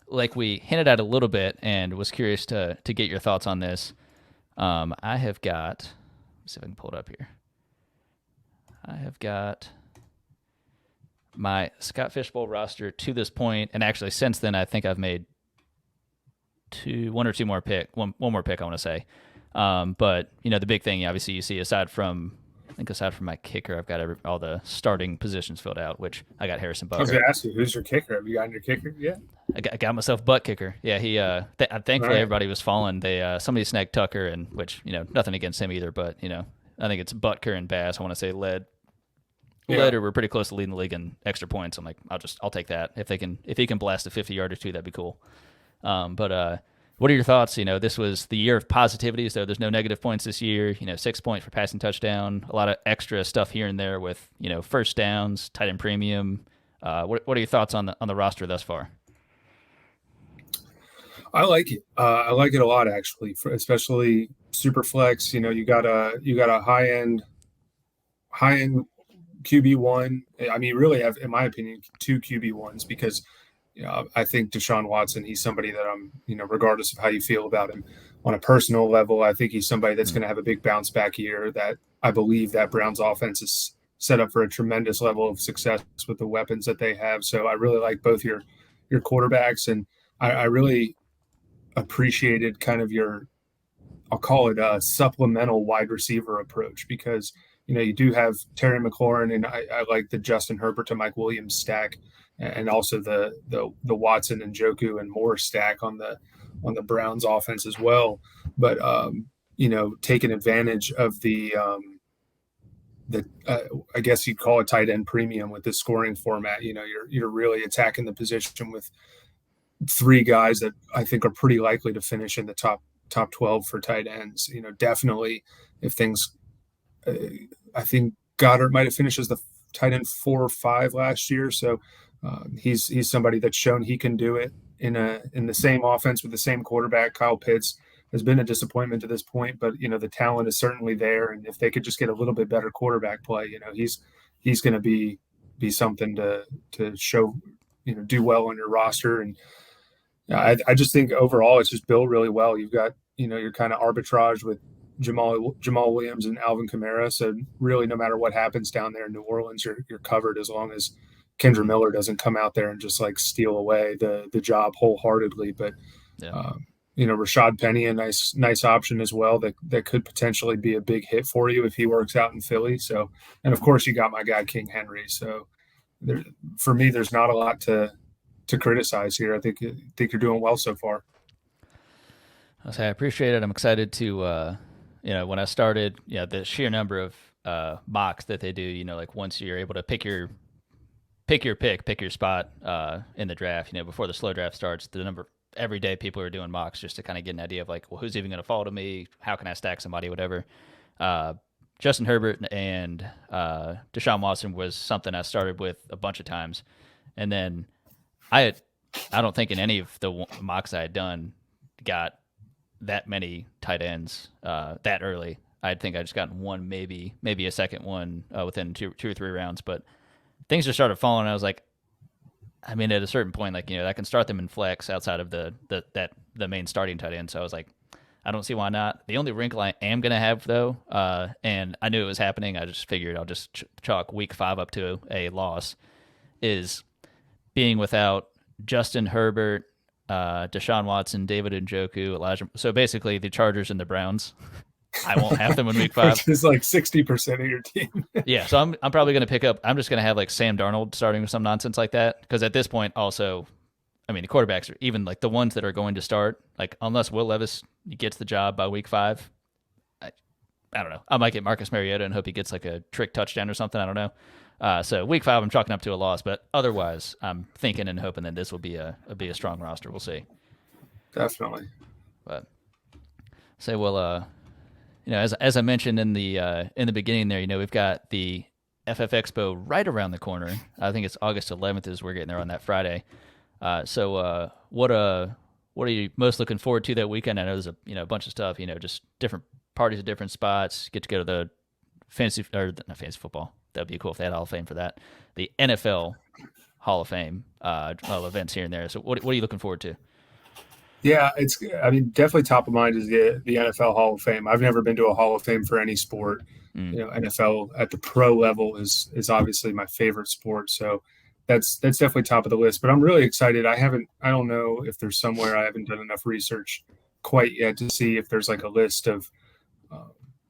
like we hinted at a little bit and was curious to get your thoughts on this. I have got, let's see if I can pull it up here. I have got my Scott Fishbowl roster to this point, and actually since then, I think I've made one more pick, I want to say. But the big thing, obviously, you see aside from my kicker, I've got all the starting positions filled out, which I got Harrison Butker. I was going to ask you, who's your kicker? Have you gotten your kicker yet? I got myself butt kicker. Yeah, he. Thankfully, everybody was falling. Somebody snagged Tucker, and which nothing against him either, but I think it's Butker and Bass. I want to say led or we're pretty close to leading the league in extra points. I'm like, I'll take that if he can blast a 50-yard or two, that'd be cool. But what are your thoughts? This was the year of positivity, so there's no negative points this year. 6 points for passing touchdown, a lot of extra stuff here and there with first downs, tight end premium. What are your thoughts on the roster thus far? I like it. I like it a lot, actually, especially super flex. You got a high end QB1. I mean, you really have, in my opinion, two QB1s because I think Deshaun Watson, he's somebody that I'm, regardless of how you feel about him on a personal level, I think he's somebody that's going to have a big bounce back year. That I believe that Browns offense is set up for a tremendous level of success with the weapons that they have. So I really like both your quarterbacks, and I really appreciated kind of I'll call it a supplemental wide receiver approach because, you do have Terry McLaurin, and I like the Justin Herbert to Mike Williams stack, and also the Watson and Njoku and Moore stack on the Browns offense as well. But taking advantage of the I guess you'd call it tight end premium with the scoring format. You're really attacking the position with three guys that I think are pretty likely to finish in the top 12 for tight ends. Definitely if things. I think Goddard might have finished as the tight end 4 or 5 last year. So he's somebody that's shown he can do it in the same offense with the same quarterback. Kyle Pitts has been a disappointment to this point, but the talent is certainly there. And if they could just get a little bit better quarterback play, he's going to be something to show, do well on your roster. And I just think overall it's just built really well. You've got, your kind of arbitrage with Jamal Williams and Alvin Kamara. So really, no matter what happens down there in New Orleans, you're covered as long as Kendra Miller doesn't come out there and just like steal away the job wholeheartedly. But Rashad Penny, a nice option as well that could potentially be a big hit for you if he works out in Philly. So, and of course you got my guy King Henry. So for me, there's not a lot to criticize here. I think you're doing well so far. I appreciate it. I'm excited to when I started, the sheer number of mocks that they do, like once you're able to pick your spot in the draft, before the slow draft starts, the number every day people are doing mocks just to kind of get an idea of like, well, who's even going to fall to me? How can I stack somebody, whatever. Justin Herbert and Deshaun Watson was something I started with a bunch of times. And then I don't think in any of the mocks I had done got that many tight ends that early. I think I just gotten one, maybe a second one within two or three rounds, but things just started falling. And I was like, I mean, at a certain point, like, I can start them in flex outside of the main starting tight end. So I was like, I don't see why not. The only wrinkle I am going to have though, and I knew it was happening, I just figured I'll just chalk week 5 up to a loss, is being without Justin Herbert, Deshaun Watson, David Njoku, Elijah. So basically the Chargers and the Browns. I won't have them in week 5. Which is like 60% of your team. Yeah, so I'm probably going to pick up. I'm just going to have like Sam Darnold starting with some nonsense like that, because at this point also, I mean, the quarterbacks are even like the ones that are going to start, like unless Will Levis gets the job by week 5, I don't know. I might get Marcus Mariota and hope he gets like a trick touchdown or something. I don't know. So week 5, I'm chalking up to a loss, but otherwise, I'm thinking and hoping that this will be a strong roster. We'll see. Definitely. But say, well, as I mentioned in the beginning there, we've got the FF Expo right around the corner. I think it's August 11th as we're getting there on that Friday. So what are you most looking forward to that weekend? I know there's a bunch of stuff, just different parties at different spots. Get to go to the not fantasy football. That'd be cool if they had Hall of Fame for that. The NFL Hall of Fame events here and there. So what are you looking forward to? Yeah, I mean, definitely top of mind is the NFL Hall of Fame. I've never been to a Hall of Fame for any sport. Mm. NFL at the pro level is obviously my favorite sport. So that's definitely top of the list. But I'm really excited. I don't know if there's somewhere, I haven't done enough research quite yet to see if there's like a list of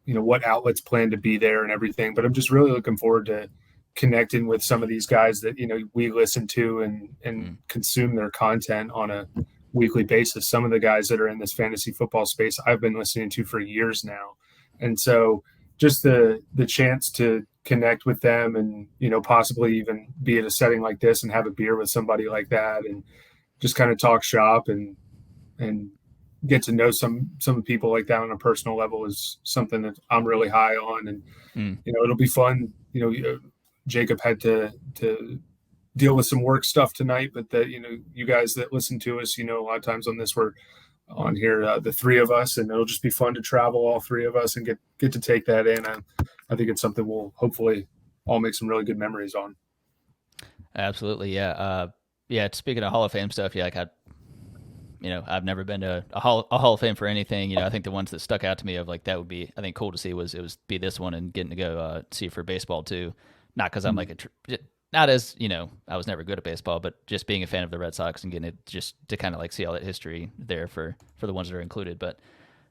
what outlets plan to be there and everything. But I'm just really looking forward to connecting with some of these guys that we listen to and consume their content on a weekly basis. Some of the guys that are in this fantasy football space I've been listening to for years now. And so just the chance to connect with them and possibly even be at a setting like this and have a beer with somebody like that and just kind of talk shop and get to know some people like that on a personal level is something that I'm really high on. And it'll be fun. Jacob had to deal with some work stuff tonight, but that you guys that listen to us, a lot of times on this we're on here, the three of us, and it'll just be fun to travel, all three of us, and get to take that in. I think it's something we'll hopefully all make some really good memories on. Absolutely, yeah. Speaking of Hall of Fame stuff, yeah, like I've never been to a Hall of Fame for anything. I think the ones that stuck out to me of like that would be, I think, cool to see was be this one and getting to go see for baseball too. Not because I'm like not as I was never good at baseball, but just being a fan of the Red Sox and getting it just to kind of like see all that history there for the ones that are included. But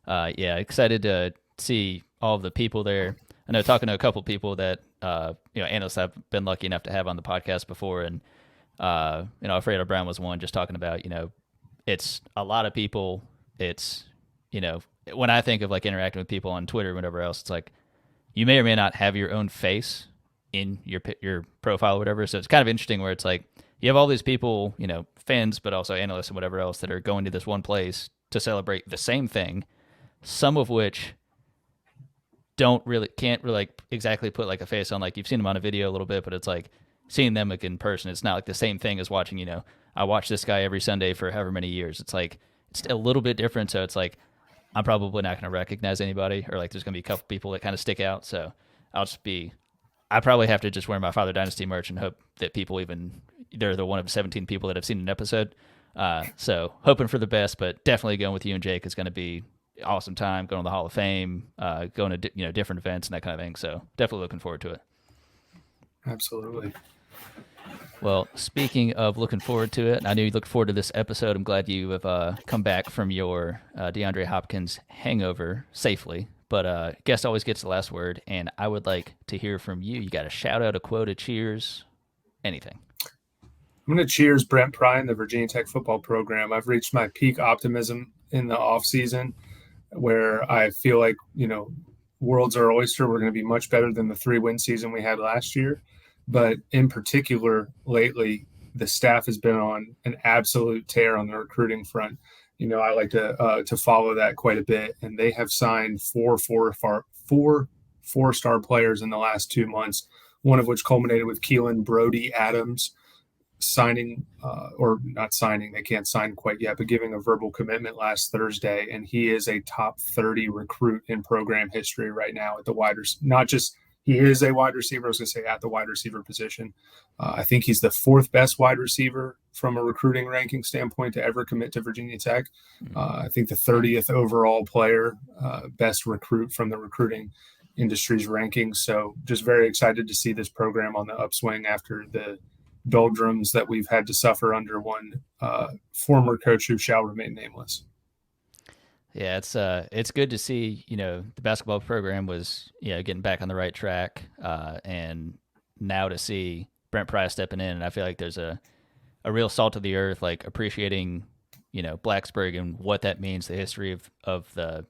excited to see all of the people there. I know talking to a couple people that analysts I've been lucky enough to have on the podcast before, and Alfredo Brown was one, just talking about it's a lot of people. It's when I think of like interacting with people on Twitter or whatever else, it's like you may or may not have your own face in your profile or whatever. So it's kind of interesting where it's like you have all these people, fans, but also analysts and whatever else that are going to this one place to celebrate the same thing, some of which can't really like exactly put like a face on. Like you've seen them on a video a little bit, but it's like seeing them like in person. It's not like the same thing as watching, I watch this guy every Sunday for however many years. It's like, it's a little bit different. So it's like, I'm probably not going to recognize anybody, or like there's going to be a couple people that kind of stick out. So I probably have to just wear my Father Dynasty merch and hope that people they're the one of 17 people that have seen an episode. So hoping for the best, but definitely going with you and Jake is going to be awesome time, going to the Hall of Fame, going to different events and that kind of thing. So definitely looking forward to it. Absolutely. Well, speaking of looking forward to it, I knew you looked forward to this episode. I'm glad you have come back from your DeAndre Hopkins hangover safely. But guest always gets the last word, and I would like to hear from you. You got a shout out, a quote, a cheers, anything. I'm going to cheers Brent Pry and the Virginia Tech football program. I've reached my peak optimism in the offseason where I feel like, world's our oyster. We're going to be much better than the 3-win season we had last year. But in particular, lately, the staff has been on an absolute tear on the recruiting front. I like to follow that quite a bit, and they have signed four four-star players in the last 2 months, one of which culminated with Keelan Brody Adams signing, or not signing, they can't sign quite yet, but giving a verbal commitment last Thursday, and he is a top 30 recruit in program history right now at the wide receiver. Not just he is a wide receiver, I was going to say at the wide receiver position. I think he's the 4th best wide receiver from a recruiting ranking standpoint to ever commit to Virginia Tech. I think the 30th overall player, best recruit from the recruiting industry's rankings. So just very excited to see this program on the upswing after the doldrums that we've had to suffer under one former coach who shall remain nameless. Yeah, it's good to see, the basketball program was, getting back on the right track. And now to see Brent Pry stepping in, and I feel like there's a real salt of the earth, like appreciating, Blacksburg and what that means, the history of the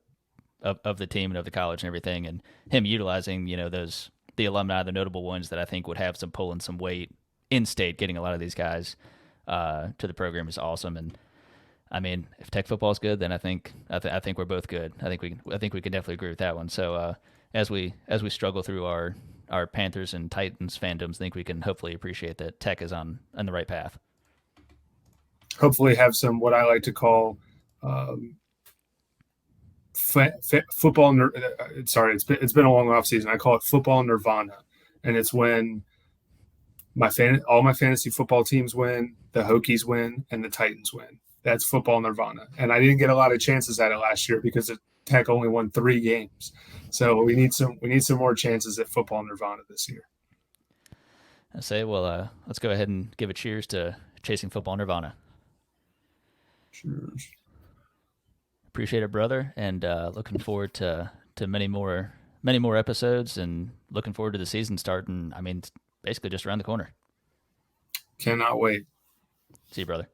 team and of the college and everything, and him utilizing, the alumni, the notable ones that I think would have some pull and some weight in state, getting a lot of these guys to the program is awesome. And I mean, if Tech football is good, then I think we're both good. I think we can definitely agree with that one. So as we struggle through our Panthers and Titans fandoms, I think we can hopefully appreciate that Tech is on the right path. Hopefully have some, what I like to call football. Sorry, it's been a long off season. I call it football nirvana. And it's when all my fantasy football teams win, the Hokies win, and the Titans win. That's football nirvana. And I didn't get a lot of chances at it last year because Tech only won 3 games. So we need some more chances at football nirvana this year. I say, well, let's go ahead and give a cheers to chasing football nirvana. Cheers. Appreciate it, brother, and looking forward to many more episodes, and looking forward to the season starting. I mean, it's basically just around the corner. Cannot wait. See you, brother.